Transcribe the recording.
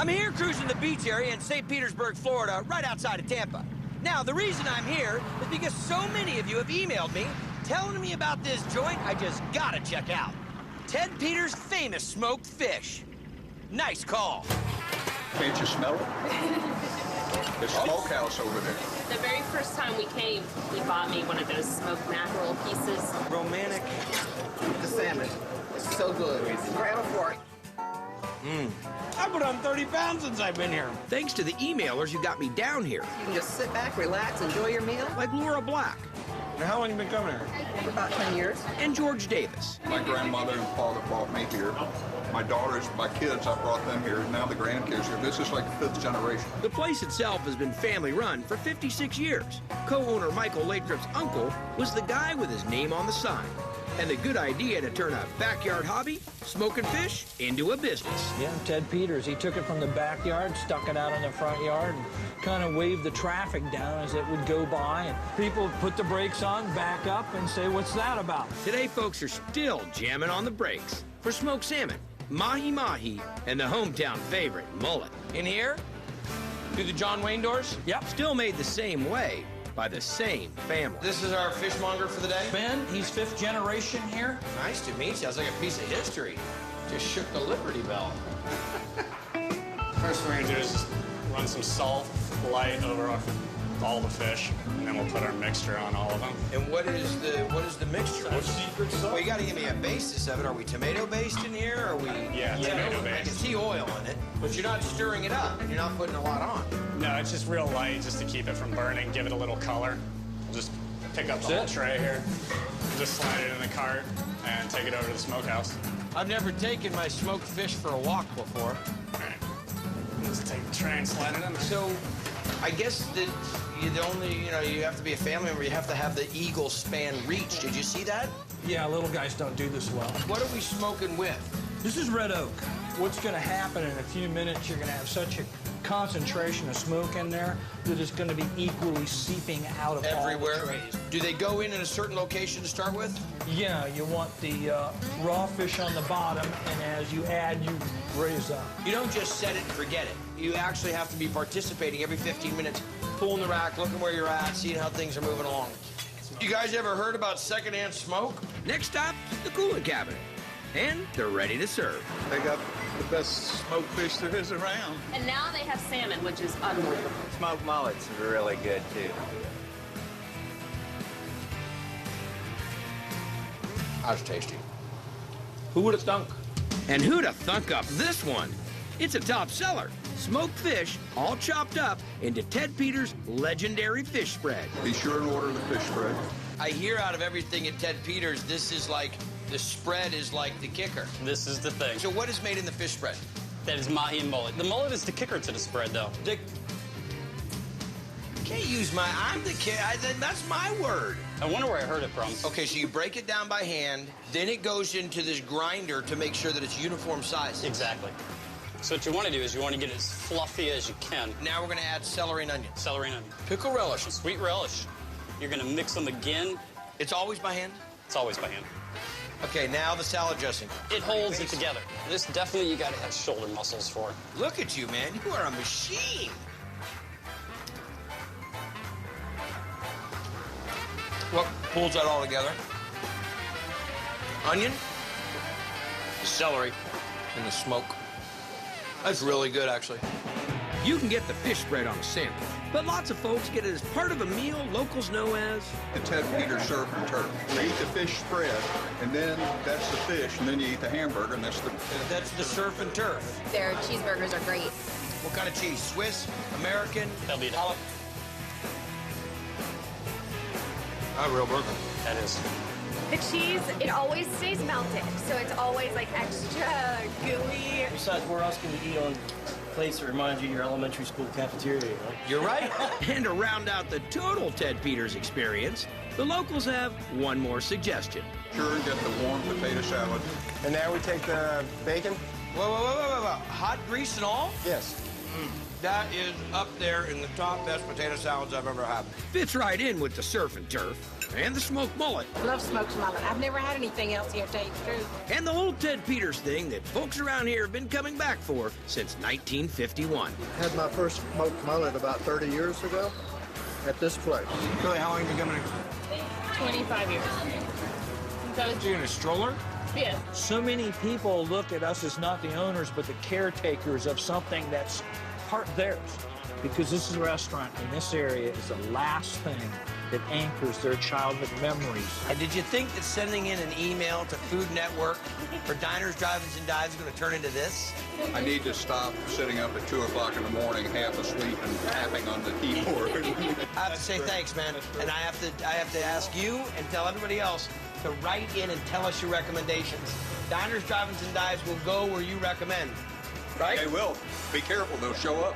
I'm here cruising the beach area in St. Petersburg, Florida, right outside of Tampa. Now, the reason I'm here is because so many of you have emailed me telling me about this joint I just gotta check out. Ted Peters' famous smoked fish. Nice call. Can't you smell it? It's a smokehouse over there. The very first time we came, he bought me one of those smoked mackerel pieces. Romantic. The salmon. It's so good. Grab a fork. I put on 30 pounds since I've been here. Thanks to the emailers who got me down here, You can just sit back, relax, enjoy your meal. like Laura Black Now, how long you been coming here? For about 10 years. and George Davis. My grandmother and father brought me here. My daughters, my kids, I brought them here. Now the grandkids here. This is like the 5th generation. The place itself has been family-run for 56 years. Co-owner Michael Latrip's uncle was the guy with his name on the sign. And the good idea to turn a backyard hobby, smoking fish, into a business. Yeah, Ted Peters, he took it from the backyard, stuck it out in the front yard, and kind of waved the traffic down as it would go by. And people would put the brakes on, back up, and say, what's that about? Today, folks are still jamming on the brakes for smoked salmon, mahi-mahi, and the hometown favorite, mullet. In here, through the John Wayne doors? Yep. Still made the same way by the same family. This is our fishmonger for the day? Ben, he's 5th generation here. Nice to meet you. Sounds like a piece of history. Just shook the Liberty Bell. First thing we're gonna do is just run some salt light over all the fish, and then we'll put our mixture on all of them. And what is the mixture? Secret sauce? Well, you got to give me a basis of it. Are we tomato based in here? Are we? Yeah, tomato I can based. see oil in it, but you're not stirring it up, and you're not putting a lot on. No, it's just real light, just to keep it from burning, give it a little color. We'll just pick up the whole tray here, just slide it in the cart, and take it over to the smokehouse. I've never taken my smoked fish for a walk before. All right. Just take the tray and slide it in. So, I guess that you have to be a family member. You have to have the eagle span reach. Did you see that? Yeah, little guys don't do this well. What are we smoking with? This is red oak. What's going to happen in a few minutes, you're going to have such a concentration of smoke in there that it's going to be equally seeping out of Everywhere. all the trays. Do they go in a certain location to start with? Yeah, you want the raw fish on the bottom, and as you add, you raise up. You don't just set it and forget it. You actually have to be participating every 15 minutes, pulling the rack, looking where you're at, seeing how things are moving along. You guys ever heard about secondhand smoke? Next stop, the cooling cabinet. And they're ready to serve. They got the best smoked fish there is around. And now they have salmon, which is unbelievable. Smoked mullets are really good, too. That's tasty. Who would have thunk? And who'd have thunk up this one? It's a top seller. Smoked fish, all chopped up into Ted Peters' legendary fish spread. Be sure and order the fish spread. I hear out of everything at Ted Peters, this is like, the spread is like the kicker. This is the thing. So what is made in the fish spread? That is mahi and mullet. The mullet is the kicker to the spread, though. Dick, can't use I'm the kid. That's my word. I wonder where I heard it from. Okay, so you break it down by hand, then it goes into this grinder to make sure that it's uniform size. Exactly. So what you want to do is you want to get it as fluffy as you can. Now we're going to add celery and onion. Celery and onion. Pickle relish. Sweet relish. You're going to mix them again. It's always by hand? It's always by hand. Okay, now the salad dressing. It holds it together. This definitely you got to have shoulder muscles for. Look at you, man. You are a machine. What pulls that all together? Onion, celery, and the smoke. That's really good, actually. You can get the fish spread on a sandwich, but lots of folks get it as part of a meal locals know as The Ted Peters surf and turf. You eat the fish spread, and then that's the fish, and then you eat the hamburger, and that's the surf and turf. Their cheeseburgers are great. What kind of cheese? Swiss, American, That'll be it. A real burger. That is. The cheese, it always stays melted, so it's always like extra gooey. Besides, where else can you eat on plates that remind you of your elementary school cafeteria, you know? You're right. And to round out the total Ted Peters experience, the locals have one more suggestion. sure and get the warm potato salad. And now we take the bacon? Whoa. Hot grease and all? Yes. That is up there in the top best potato salads I've ever had. Fits right in with the surf and turf. and the smoked mullet, Love smoked mullet. I've never had anything else here, to tell you the truth. and the old Ted Peters thing that folks around here have been coming back for since 1951. Had my first smoked mullet about 30 years ago at this place. Really, how long have you been coming here? 25 years. You in a stroller? Yeah. So many people look at us as not the owners, but the caretakers of something that's part theirs. Because this is a restaurant in this area is the last thing that anchors their childhood memories. And did you think that sending in an email to Food Network for Diners, Drive-Ins, and Dives is going to turn into this? I need to stop sitting up at 2 o'clock in the morning, half asleep, and tapping on the keyboard. I have to say thanks, man. And I have to ask you and tell everybody else to write in and tell us your recommendations. Diners, Drive-Ins, and Dives will go where you recommend. Right? They will. Be careful, they'll show up.